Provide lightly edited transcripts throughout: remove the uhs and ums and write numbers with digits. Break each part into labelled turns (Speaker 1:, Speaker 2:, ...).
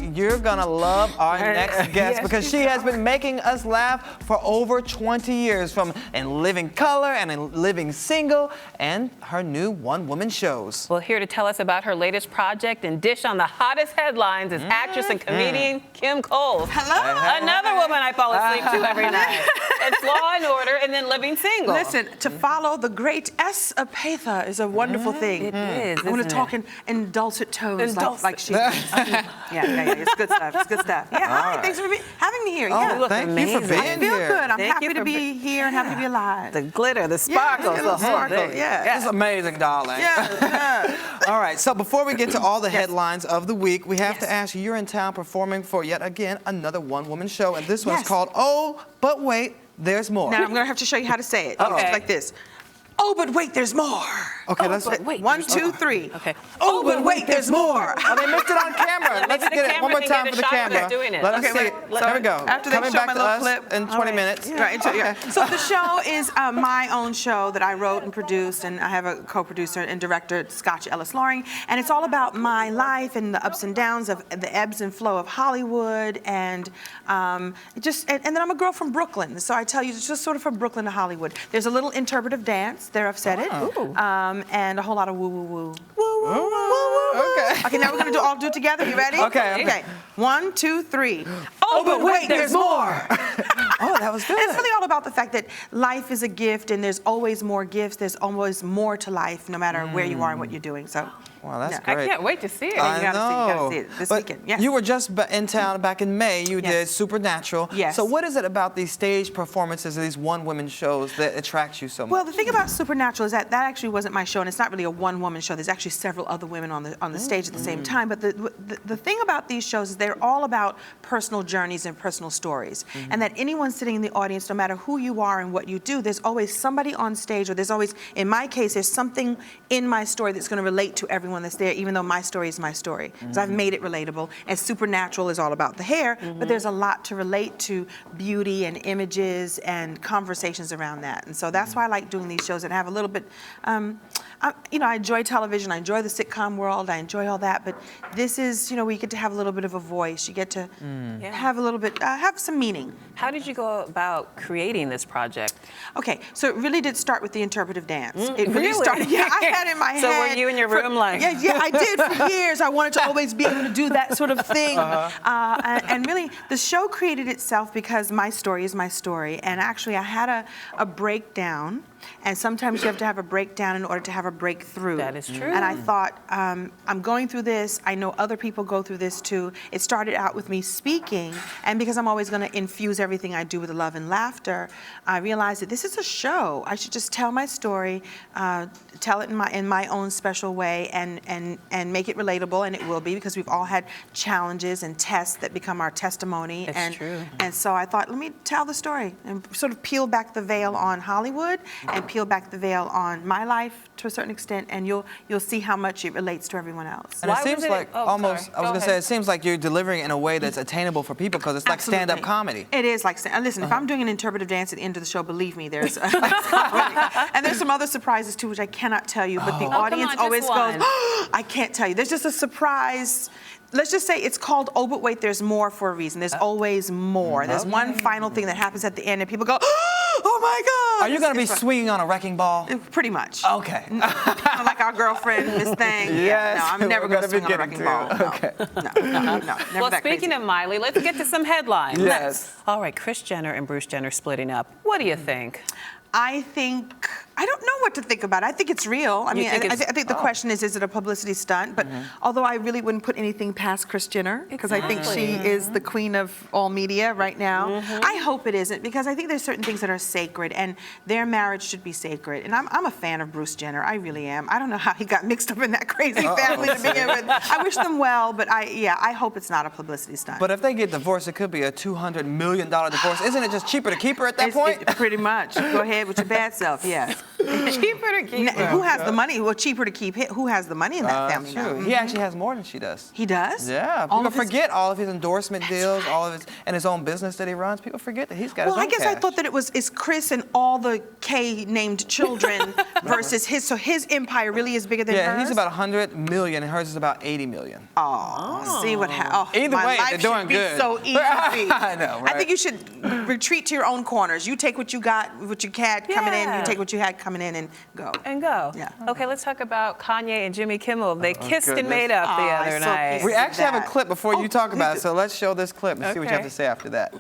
Speaker 1: right, you're gonna love our next guest because she has been making us laugh for over 20 years, from In Living Color and In Living Single and her new one-woman shows.
Speaker 2: Well, here to tell us about her latest project and dish on the hottest headlines is actress and comedian Kim Coles.
Speaker 3: Hello.
Speaker 2: Another woman I fall asleep to every night. It's Law and Order and then Living Single.
Speaker 3: Listen, to follow the great S. Apatha is a wonderful thing.
Speaker 2: It is,
Speaker 3: I want to
Speaker 2: isn't
Speaker 3: talk
Speaker 2: it?
Speaker 3: in dulcet tones
Speaker 2: Dulcet.
Speaker 3: like she does. Yeah. It's good stuff. It's good stuff. Yeah, hi.
Speaker 1: right.
Speaker 3: Thanks for having me here.
Speaker 1: Oh,
Speaker 3: Yeah.
Speaker 2: look
Speaker 1: thank you
Speaker 2: amazing.
Speaker 1: for being
Speaker 3: I feel
Speaker 1: here.
Speaker 3: good. I'm
Speaker 2: Thank
Speaker 3: happy
Speaker 2: you
Speaker 3: to
Speaker 2: for
Speaker 3: be here and happy to be alive.
Speaker 2: The glitter, the
Speaker 3: Yeah,
Speaker 2: sparkles.
Speaker 3: the sparkle. Yeah.
Speaker 1: It's amazing, darling.
Speaker 3: Yeah.
Speaker 1: All right, so before we get to all the headlines of the week, we have to ask you, you're in town performing for yet again another one-woman show, and this one's
Speaker 3: Yes.
Speaker 1: called Oh, But Wait, There's More.
Speaker 3: Now I'm going to have to show you how to say it.
Speaker 2: Okay.
Speaker 3: It's like this. Oh, but wait, there's more.
Speaker 1: Okay, let's.
Speaker 2: but wait,
Speaker 3: 1, 2, 3.
Speaker 2: Okay.
Speaker 3: Oh, but wait, there's more.
Speaker 1: Oh, they missed it on camera. Let's
Speaker 2: Maybe
Speaker 1: get
Speaker 2: the
Speaker 1: it one more
Speaker 2: camera can
Speaker 1: time
Speaker 2: get
Speaker 1: for
Speaker 2: a
Speaker 1: the
Speaker 2: shot when
Speaker 1: camera.
Speaker 2: they're doing it.
Speaker 1: Let us
Speaker 3: Okay,
Speaker 1: see.
Speaker 3: wait,
Speaker 1: There we go.
Speaker 3: after they
Speaker 1: Coming
Speaker 3: show
Speaker 1: back
Speaker 3: my
Speaker 1: to
Speaker 3: little
Speaker 1: us
Speaker 3: clip.
Speaker 1: in 20 minutes.
Speaker 3: Right. So the show is my own show that I wrote and produced, and I have a co-producer and director, Scotch Ellis Loring, and it's all about my life and the ups and downs of the ebbs and flow of Hollywood, and and then I'm a girl from Brooklyn, so I tell you, it's just sort of from Brooklyn to Hollywood. There's a little interpretive dance. There, I've said it, and a whole lot of woo woo woo. Woo woo woo. Okay, now we're gonna all do it together. You ready?
Speaker 1: Okay.
Speaker 3: Okay. 1, 2, 3. Oh, but wait, there's more.
Speaker 1: Oh, that was good.
Speaker 3: It's really all about the fact that life is a gift, and there's always more gifts. There's always more to life, no matter where you are and what you're doing. So,
Speaker 1: Wow, that's
Speaker 3: yeah.
Speaker 1: great.
Speaker 2: I can't wait to see it.
Speaker 1: I
Speaker 3: You gotta see it this
Speaker 1: But
Speaker 3: weekend. Yes.
Speaker 1: You were just in town back in May. You did
Speaker 3: Yes.
Speaker 1: Supernatural.
Speaker 3: Yes.
Speaker 1: So what is it about these stage performances of these one-woman shows that attracts you so much?
Speaker 3: Well, the thing about Supernatural is that actually wasn't my show, and it's not really a one-woman show. There's actually several other women on the stage at the same time. But the thing about these shows is they're all about personal journeys and personal stories, and that anyone sitting in the audience, no matter who you are and what you do, there's always somebody on stage, or there's always, in my case, there's something in my story that's going to relate to everyone that's there, even though my story is my story. So I've made it relatable. And Supernatural is all about the hair, but there's a lot to relate to beauty and images and conversations around that. And so that's why I like doing these shows and have a little bit, I enjoy television, I enjoy the sitcom world, I enjoy all that, but this is, where you get to have a little bit of a voice. You get to have a little bit, have some meaning.
Speaker 2: How did you go about creating this project?
Speaker 3: Okay, so it really did start with the interpretive dance. It really
Speaker 2: Really?
Speaker 3: started, yeah, I had in my head.
Speaker 2: So were you in your room like?
Speaker 3: Yeah, I did for years. I wanted to always be able to do that sort of thing. And really, the show created itself because my story is my story. And actually, I had a breakdown. And sometimes you have to have a breakdown in order to have a breakthrough.
Speaker 2: That is true.
Speaker 3: And I thought, I'm going through this. I know other people go through this too. It started out with me speaking, and because I'm always going to infuse everything I do with love and laughter, I realized that this is a show. I should just tell my story, tell it in my own special way, and make it relatable, and it will be, because we've all had challenges and tests that become our testimony.
Speaker 2: That's true.
Speaker 3: And so I thought, let me tell the story and sort of peel back the veil on Hollywood and peel back the veil on my life to a certain extent, and you'll see how much it relates to everyone else.
Speaker 1: And
Speaker 2: Why
Speaker 1: it seems
Speaker 2: was it-
Speaker 1: like
Speaker 2: oh,
Speaker 1: almost,
Speaker 2: sorry.
Speaker 1: I was
Speaker 2: Go
Speaker 1: going to say,
Speaker 2: ahead.
Speaker 1: it seems like you're delivering it in a way that's attainable for people because it's like
Speaker 3: Absolutely.
Speaker 1: stand-up comedy.
Speaker 3: It is like, listen, if I'm doing an interpretive dance at the end of the show, believe me, there's, and there's some other surprises too, which I cannot tell you, but the audience
Speaker 2: just
Speaker 3: always
Speaker 2: one.
Speaker 3: goes, I can't tell you. There's just a surprise. Let's just say it's called Oh, But Wait, There's More for a reason. There's always more. There's one final thing that happens at the end, and people go, oh my God.
Speaker 1: Are you going to be
Speaker 3: It's
Speaker 1: swinging on a wrecking ball?
Speaker 3: Pretty much.
Speaker 1: Okay.
Speaker 3: Kind of like our girlfriend, Miss Thing.
Speaker 1: Yes,
Speaker 3: No, I'm never
Speaker 1: we're
Speaker 3: going to
Speaker 1: gonna be
Speaker 3: swing on a wrecking
Speaker 1: getting
Speaker 3: ball.
Speaker 1: to
Speaker 3: No.
Speaker 1: it. Okay.
Speaker 3: No, never
Speaker 2: Well,
Speaker 3: that
Speaker 2: speaking
Speaker 3: crazy.
Speaker 2: of Miley, let's get to some headlines.
Speaker 1: Yes.
Speaker 2: All right, Kris Jenner and Bruce Jenner splitting up. What do you think?
Speaker 3: I don't know what to think about it. I think it's real. I mean,
Speaker 2: think
Speaker 3: I
Speaker 2: it's-
Speaker 3: think the question is it a publicity stunt? But although I really wouldn't put anything past Kris Jenner, because I think she is the queen of all media right now. I hope it isn't, because I think there's certain things that are sacred, and their marriage should be sacred. And I'm a fan of Bruce Jenner. I really am. I don't know how he got mixed up in that crazy family to begin with. I wish them well, but I hope it's not a publicity stunt.
Speaker 1: But if they get divorced, it could be a $200 million divorce. Isn't it just cheaper to keep her at that point?
Speaker 3: Pretty much. Go ahead with your bad self, yeah.
Speaker 2: Cheaper to keep.
Speaker 3: Who has the money? Well, cheaper to keep. Who has the money in that family now?
Speaker 1: True. He actually has more than she does.
Speaker 3: He does?
Speaker 1: Yeah.
Speaker 3: All
Speaker 1: People
Speaker 3: of his-
Speaker 1: forget all of his endorsement deals, all of his, and his own business that he runs. People forget that he's got his
Speaker 3: Well,
Speaker 1: own
Speaker 3: I guess
Speaker 1: cash.
Speaker 3: I thought that it's Chris and all the K-named children versus his. So his empire really is bigger than hers?
Speaker 1: Yeah, he's about 100 million, and hers is about 80 million.
Speaker 3: Oh, see what happened.
Speaker 1: Either
Speaker 3: my
Speaker 1: way,
Speaker 3: life
Speaker 1: they're
Speaker 3: should
Speaker 1: doing
Speaker 3: be
Speaker 1: good.
Speaker 3: so easy.
Speaker 1: I know, right?
Speaker 3: I think you should retreat to your own corners. You take what you got, what you had coming in.
Speaker 2: Yeah.
Speaker 3: You take what you had coming in, and go.
Speaker 2: And go.
Speaker 3: Yeah.
Speaker 2: Okay, let's talk about Kanye and Jimmy Kimmel. They kissed and
Speaker 1: goodness.
Speaker 2: made up the
Speaker 3: Aw,
Speaker 2: other
Speaker 3: so
Speaker 2: night.
Speaker 3: cute.
Speaker 1: We actually have a
Speaker 3: that.
Speaker 1: clip before you talk about it, so let's show this clip and see what you have
Speaker 2: Okay.
Speaker 1: to say after that.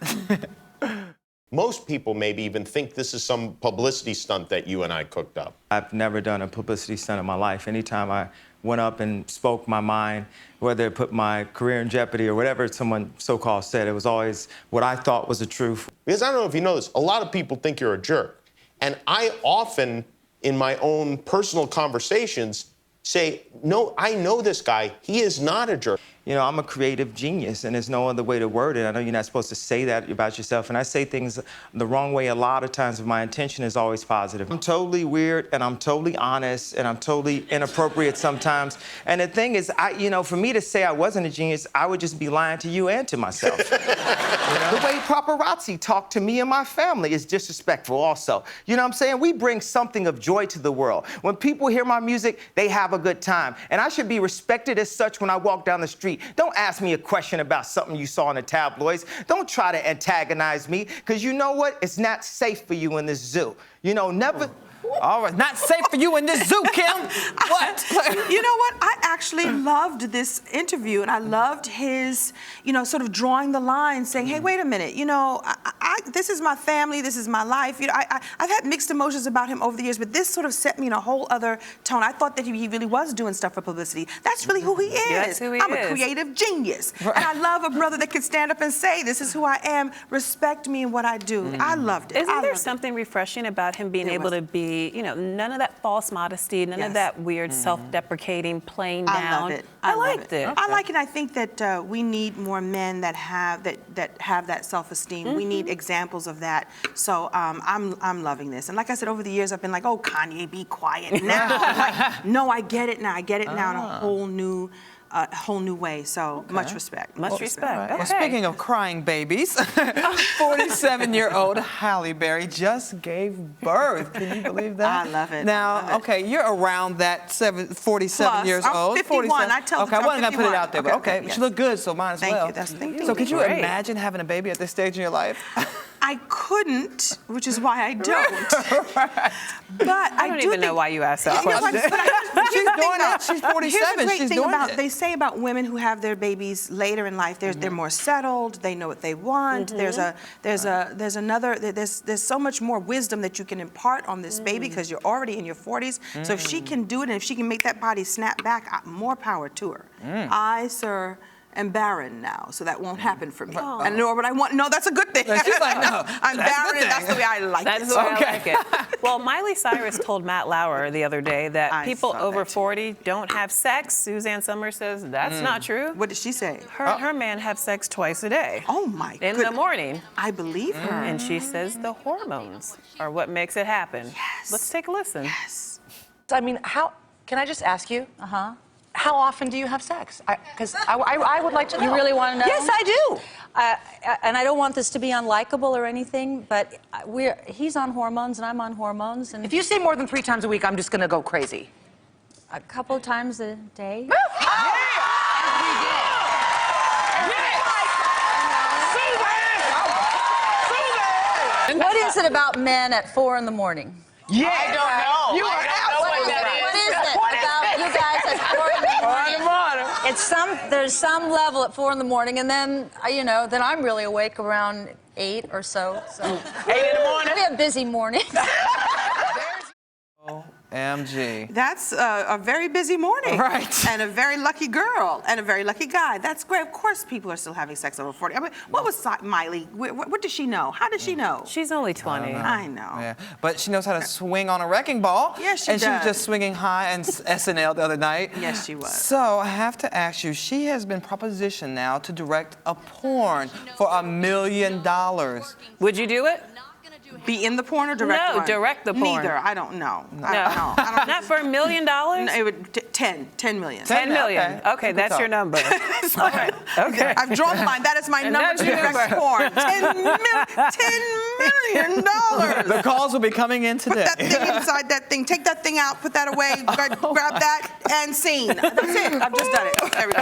Speaker 4: Most people maybe even think this is some publicity stunt that you and I cooked up.
Speaker 5: I've never done a publicity stunt in my life. Anytime I went up and spoke my mind, whether it put my career in jeopardy or whatever someone so-called said, it was always what I thought was the truth.
Speaker 4: Because I don't know if you know this, a lot of people think you're a jerk. And I often, in my own personal conversations, say, no, I know this guy. He is not a jerk.
Speaker 5: You know, I'm a creative genius, and there's no other way to word it. I know you're not supposed to say that about yourself, and I say things the wrong way a lot of times, but my intention is always positive. I'm totally weird, and I'm totally honest, and I'm totally inappropriate sometimes. And the thing is, you know, for me to say I wasn't a genius, I would just be lying to you and to myself. You know? The way paparazzi talk to me and my family is disrespectful also. You know what I'm saying? We bring something of joy to the world. When people hear my music, they have a good time, and I should be respected as such when I walk down the street. Don't ask me a question about something you saw in the tabloids. Don't try to antagonize me, because you know what? It's not safe for you in this zoo. You know, never...
Speaker 1: All right, not safe for you in this zoo, Kim. What?
Speaker 3: You know what? I actually loved this interview, and I loved his, you know, sort of drawing the line, saying, "Hey, wait a minute. You know, this is my family. This is my life. You know, I've had mixed emotions about him over the years, but this sort of set me in a whole other tone. I thought that he really was doing stuff for publicity. That's really who he is.
Speaker 2: That's who he
Speaker 3: I'm
Speaker 2: is.
Speaker 3: a creative genius, and I love a brother that can stand up and say, "This is who I am. Respect me and what I do." I loved it.
Speaker 2: Isn't
Speaker 3: I
Speaker 2: there
Speaker 3: loved it.
Speaker 2: something refreshing about him being
Speaker 3: There
Speaker 2: able
Speaker 3: was.
Speaker 2: to be, you know, none of that false modesty, none
Speaker 3: Yes.
Speaker 2: of that weird self-deprecating playing
Speaker 3: I
Speaker 2: down?
Speaker 3: love it.
Speaker 2: I
Speaker 3: love
Speaker 2: liked it.
Speaker 3: I like it. I think that we need more men that have that self-esteem. We need examples of that. So I'm loving this. And like I said, over the years, I've been like, "Oh, Kanye, be quiet." Now, I'm like, no, I get it now. I get it now in a whole new way. So much respect.
Speaker 2: Much respect. Okay.
Speaker 1: Well, speaking of crying babies, 47-year-old Halle Berry just gave birth. Can you believe that?
Speaker 3: I love it.
Speaker 1: Now,
Speaker 3: I love it.
Speaker 1: okay, you're around that 47
Speaker 3: Plus,
Speaker 1: years
Speaker 3: I'm
Speaker 1: old.
Speaker 3: 51.
Speaker 1: 47.
Speaker 3: I tell the
Speaker 1: Okay, I
Speaker 3: truth,
Speaker 1: wasn't gonna put it
Speaker 3: 51.
Speaker 1: out there, but
Speaker 3: Okay,
Speaker 1: okay.
Speaker 3: yes.
Speaker 1: She looked good, so mine as
Speaker 3: Thank
Speaker 1: well.
Speaker 3: you. Thank you.
Speaker 1: So could you
Speaker 2: Great.
Speaker 1: imagine having a baby at this stage in your life?
Speaker 3: I couldn't, which is why I don't. But
Speaker 2: I don't even know why you asked that
Speaker 3: You know what?
Speaker 2: question.
Speaker 3: But
Speaker 1: She's doing it. She's 47.
Speaker 3: Here's the great
Speaker 1: She's
Speaker 3: thing
Speaker 1: doing
Speaker 3: about
Speaker 1: it.
Speaker 3: they say about women who have their babies later in life. They're more settled. They know what they want. There's so much more wisdom that you can impart on this baby because you're already in your 40s. So if she can do it and if she can make that body snap back, more power to her. I, sir, am barren now, so that won't happen for me. And nor would I want. No, that's a good thing.
Speaker 1: She's like, no,
Speaker 3: I'm
Speaker 1: that's a
Speaker 3: barren,
Speaker 1: good
Speaker 3: and that's the
Speaker 1: thing.
Speaker 3: way I like
Speaker 2: That's
Speaker 3: it.
Speaker 2: the way
Speaker 1: Okay.
Speaker 2: I like it. Well, Miley Cyrus told Matt Lauer the other day that
Speaker 3: I
Speaker 2: people
Speaker 3: saw
Speaker 2: over
Speaker 3: that too.
Speaker 2: 40 don't have sex. Suzanne Summers says that's not true.
Speaker 3: What did she say?
Speaker 2: Her and her man have sex twice a day.
Speaker 3: Oh my
Speaker 2: In
Speaker 3: goodness.
Speaker 2: the morning.
Speaker 3: I believe her.
Speaker 2: And she says the hormones are what makes it happen.
Speaker 3: Yes.
Speaker 2: Let's take a listen.
Speaker 3: Yes.
Speaker 6: I mean, can I just ask you? How often do you have sex? Because I would like to know.
Speaker 7: You really want to know?
Speaker 6: Yes, I do.
Speaker 7: And I don't want this to be unlikable or anything, but he's on hormones and I'm on hormones, and
Speaker 6: If you say more than 3 times a week, I'm just going to go crazy.
Speaker 7: a couple times a day. What is it about men at 4 in the morning?
Speaker 6: Yeah. I don't know. You are
Speaker 7: What is it about you guys at 4 in the morning? It's there's some level at 4 in the morning, and then then I'm really awake around 8 or so.
Speaker 6: 8 in the morning.
Speaker 7: We have busy mornings.
Speaker 1: MG.
Speaker 3: That's a very busy morning.
Speaker 1: Right.
Speaker 3: And a very lucky girl and a very lucky guy. That's great. Of course people are still having sex over 40. I mean, what was Miley? What does she know? How does she know?
Speaker 2: She's only 20.
Speaker 3: I know.
Speaker 1: Yeah, but she knows how to swing on a wrecking ball.
Speaker 3: Yes, she
Speaker 1: And she was
Speaker 3: does.
Speaker 1: just swinging high in SNL the other night.
Speaker 3: Yes, she was.
Speaker 1: So I have to ask you, she has been propositioned now to direct a porn for $1 million.
Speaker 2: Would you do it?
Speaker 3: Be in the porn or direct
Speaker 2: No,
Speaker 3: one?
Speaker 2: direct the porn.
Speaker 3: Neither. I don't know.
Speaker 2: No.
Speaker 3: I don't know. I don't
Speaker 2: Not for $1 million?
Speaker 3: No, it would 10 million.
Speaker 2: 10 million.
Speaker 1: Okay.
Speaker 2: Okay, that's your number.
Speaker 3: All right.
Speaker 2: Okay.
Speaker 3: I've drawn the line. That is my
Speaker 2: And
Speaker 3: number
Speaker 2: that's
Speaker 3: to
Speaker 2: your
Speaker 3: direct
Speaker 2: number.
Speaker 3: porn. $10 million.
Speaker 1: The calls will be coming in today.
Speaker 3: Put that thing inside that thing. Take that thing out. Put that away. Grab that and scene. That's it. I've just done it. There we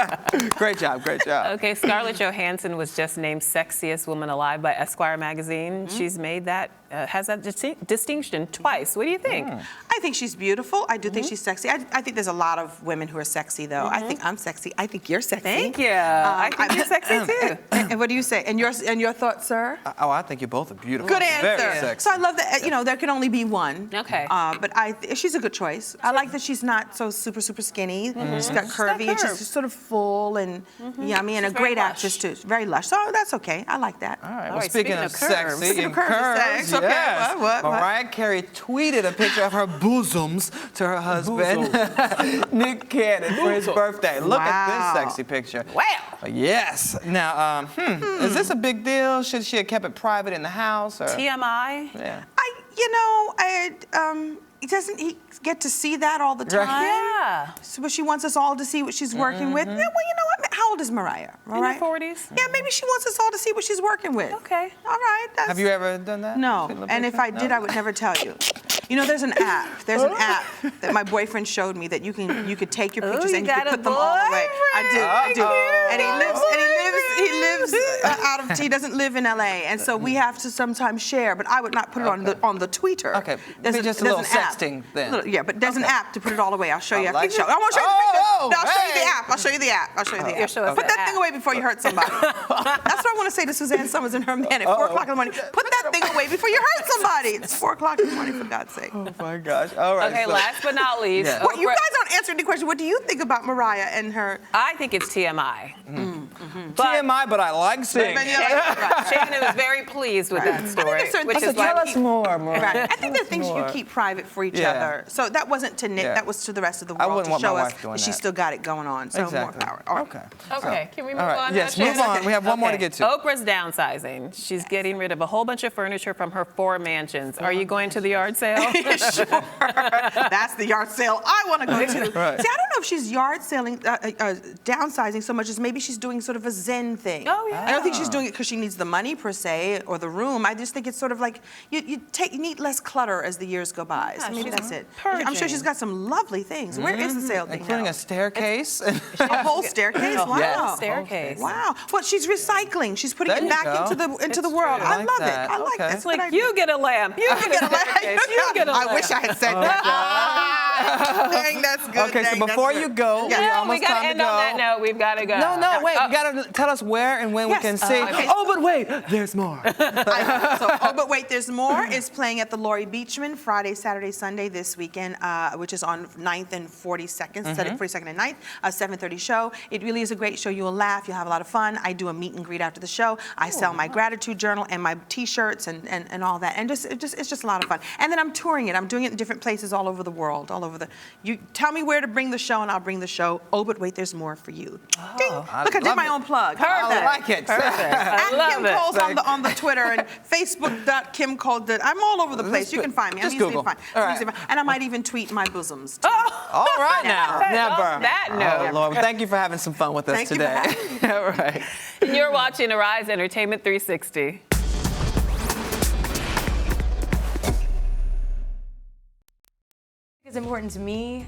Speaker 3: go.
Speaker 1: Great job, great job.
Speaker 2: Okay, Scarlett Johansson was just named Sexiest Woman Alive by Esquire magazine. She's made that, has that distinction twice. What do you think?
Speaker 3: I think she's beautiful. I do think she's sexy. I think there's a lot of women who are sexy, though. I think I'm sexy. I think you're sexy.
Speaker 2: Thank you. I think you're sexy too.
Speaker 3: And what do you say? And your thoughts, sir?
Speaker 1: Oh, I think you both are beautiful.
Speaker 3: Good
Speaker 1: Very
Speaker 3: answer.
Speaker 1: sexy.
Speaker 3: So I love that. There can only be one.
Speaker 2: Okay.
Speaker 3: But she's a good choice. I like that she's not so super skinny. She's got curvy and she's sort of full and yummy and
Speaker 2: She's
Speaker 3: a great
Speaker 2: very lush.
Speaker 3: actress too. Very lush. So that's okay. I like that.
Speaker 1: All right.
Speaker 2: All
Speaker 1: Well,
Speaker 2: right,
Speaker 1: speaking
Speaker 2: speaking
Speaker 1: of
Speaker 2: of curves.
Speaker 1: sexy
Speaker 3: Speaking
Speaker 1: and
Speaker 3: of curves and sex, okay,
Speaker 1: yes.
Speaker 3: what?
Speaker 1: Mariah Carey tweeted a picture of her bosoms to her husband, Nick Cannon, for his birthday. Look at
Speaker 3: Wow.
Speaker 1: this sexy picture.
Speaker 2: Wow.
Speaker 1: Yes. Now, is this a big deal? Should she have kept it private in the house? Or?
Speaker 2: TMI?
Speaker 1: Yeah.
Speaker 3: He doesn't he get to see that all the
Speaker 1: Right.
Speaker 3: time?
Speaker 2: Yeah.
Speaker 3: So, but she wants us all to see what she's working with. Yeah, well, you know what? How old is Mariah? All
Speaker 2: In
Speaker 3: right.
Speaker 2: her 40s?
Speaker 3: Yeah, maybe she wants us all to see what she's working with.
Speaker 2: Okay.
Speaker 3: All right.
Speaker 1: Have you ever done that?
Speaker 3: No.
Speaker 1: Seen the
Speaker 3: And if
Speaker 1: picture?
Speaker 3: I did,
Speaker 1: No?
Speaker 3: I would never tell you. You know, there's an app. There's an app that my boyfriend showed me that you could take your pictures
Speaker 2: you
Speaker 3: and you
Speaker 2: got
Speaker 3: could
Speaker 2: a
Speaker 3: put them all away. I do. And he lives he doesn't live in LA, and so we have to sometimes share. But I would not put it on the tweeter.
Speaker 1: Okay,
Speaker 3: There's
Speaker 1: maybe just a little
Speaker 3: an app.
Speaker 1: sexting then.
Speaker 3: Yeah, but there's an app to put it all away. I'll show you.
Speaker 1: I like it.
Speaker 3: I won't show you the picture.
Speaker 1: Oh,
Speaker 3: No, I'll show you
Speaker 1: hey.
Speaker 3: the app. I'll show you the app. I'll show you the
Speaker 2: You'll
Speaker 3: app.
Speaker 2: show us
Speaker 3: Put
Speaker 2: the
Speaker 3: that thing
Speaker 2: app.
Speaker 3: away before you hurt somebody. That's what I want to say to Suzanne Summers and her man at 4 o'clock in the morning. Put that thing away before you hurt somebody. It's 4 o'clock in the morning, for God's sake.
Speaker 1: Oh my gosh. All right.
Speaker 2: Okay,
Speaker 1: so-
Speaker 2: last but not least.
Speaker 1: Yeah.
Speaker 3: What, you guys don't answer any question. What do you think about Mariah and her?
Speaker 2: I think it's TMI. But
Speaker 1: TMI, but I like seeing.
Speaker 3: But, right.
Speaker 2: Shannon was very pleased with that
Speaker 3: I think
Speaker 2: story,
Speaker 3: there's certain
Speaker 2: which
Speaker 3: things
Speaker 2: is
Speaker 3: that
Speaker 2: why
Speaker 3: you
Speaker 1: Tell us more, Mariah.
Speaker 3: Right. I think there are
Speaker 1: Tell us
Speaker 3: things
Speaker 1: more.
Speaker 3: you keep private for each
Speaker 1: Yeah.
Speaker 3: other. So that wasn't to Nick.
Speaker 1: Yeah.
Speaker 3: That was to the rest of the
Speaker 1: I
Speaker 3: world
Speaker 1: wouldn't
Speaker 3: to
Speaker 1: want my
Speaker 3: show us
Speaker 1: wife doing
Speaker 3: that she's
Speaker 1: that.
Speaker 3: still got it going on. So
Speaker 1: Exactly.
Speaker 3: more power. All right.
Speaker 1: Okay.
Speaker 2: Okay, can we move
Speaker 1: All right.
Speaker 2: on?
Speaker 1: Yes,
Speaker 2: now,
Speaker 1: move
Speaker 2: Shannon?
Speaker 1: on. We have one more to
Speaker 2: Okay.
Speaker 1: get to.
Speaker 2: Oprah's downsizing. She's getting rid of a whole bunch of furniture from her 4 mansions. Are you going to the yard sale?
Speaker 3: Sure. That's the yard sale I want to go to.
Speaker 1: Right.
Speaker 3: See, I don't know if she's yard selling, downsizing so much as maybe she's doing sort of a Zen thing.
Speaker 2: Oh, yeah.
Speaker 3: I don't think she's doing it because she needs the money per se or the room. I just think it's sort of like you need less clutter as the years go by. So maybe
Speaker 2: she's
Speaker 3: that's it.
Speaker 2: purging.
Speaker 3: I'm sure she's got some lovely things. Where is the sale thing
Speaker 1: Including
Speaker 3: now?
Speaker 1: a staircase.
Speaker 3: A whole staircase? Wow.
Speaker 1: Yes.
Speaker 2: Staircase.
Speaker 3: Wow. Well, she's recycling. She's putting
Speaker 1: There
Speaker 3: it
Speaker 1: you
Speaker 3: back
Speaker 1: go.
Speaker 3: into the
Speaker 2: It's
Speaker 3: world.
Speaker 2: true.
Speaker 3: I
Speaker 1: I like
Speaker 3: love
Speaker 1: that.
Speaker 3: it. I like
Speaker 1: Okay.
Speaker 3: that.
Speaker 1: It's
Speaker 2: Like,
Speaker 3: Good
Speaker 2: you
Speaker 3: idea.
Speaker 2: get a lamp. You get a staircase. You get a lamp.
Speaker 3: I wish I had said that. Dang, that's good.
Speaker 1: Okay, so
Speaker 3: Dang, that's
Speaker 1: before
Speaker 3: good.
Speaker 1: you go,
Speaker 3: Yeah.
Speaker 1: we
Speaker 2: No,
Speaker 1: almost
Speaker 2: we gotta
Speaker 1: time
Speaker 2: end
Speaker 1: to go.
Speaker 2: on that note. We've got to go.
Speaker 1: No, wait. You gotta tell us where and when
Speaker 3: Yes.
Speaker 1: we can see.
Speaker 3: Okay.
Speaker 1: Oh, but wait, there's more.
Speaker 3: But wait, there's more is playing at the Laurie Beachman Friday, Saturday, Sunday this weekend, which is on 9th and 42nd, 42nd and 9th, 7:30 show. It really is a great show. You will laugh. You'll have a lot of fun. I do a meet and greet after the show. I sell my gratitude journal and my T-shirts and all that. And it's just a lot of fun. And then I'm touring it. I'm doing it in different places all over the world, all over the. You tell me where to bring the show, and I'll bring the show. Oh, but wait, there's more for you. Ding. Look, I did
Speaker 1: love
Speaker 3: my
Speaker 1: it.
Speaker 3: own plug.
Speaker 1: I like it.
Speaker 2: Perfect. I
Speaker 3: At
Speaker 2: love
Speaker 3: Kim
Speaker 2: it.
Speaker 3: Coles on the Twitter and Facebook.Kim Cole. I'm all over the place. You can find me. I'm
Speaker 1: Just
Speaker 3: easily
Speaker 1: Google.
Speaker 3: to find.
Speaker 1: All
Speaker 3: I'm
Speaker 1: right.
Speaker 3: easily to find. And I might even tweet my bosoms. too.
Speaker 1: All right now. Never.
Speaker 2: On that note.
Speaker 1: Oh, Lord. Thank you for having some fun with us
Speaker 3: Thank you for
Speaker 1: today. All right.
Speaker 2: And you're watching Arise Entertainment 360.
Speaker 8: It's important to me.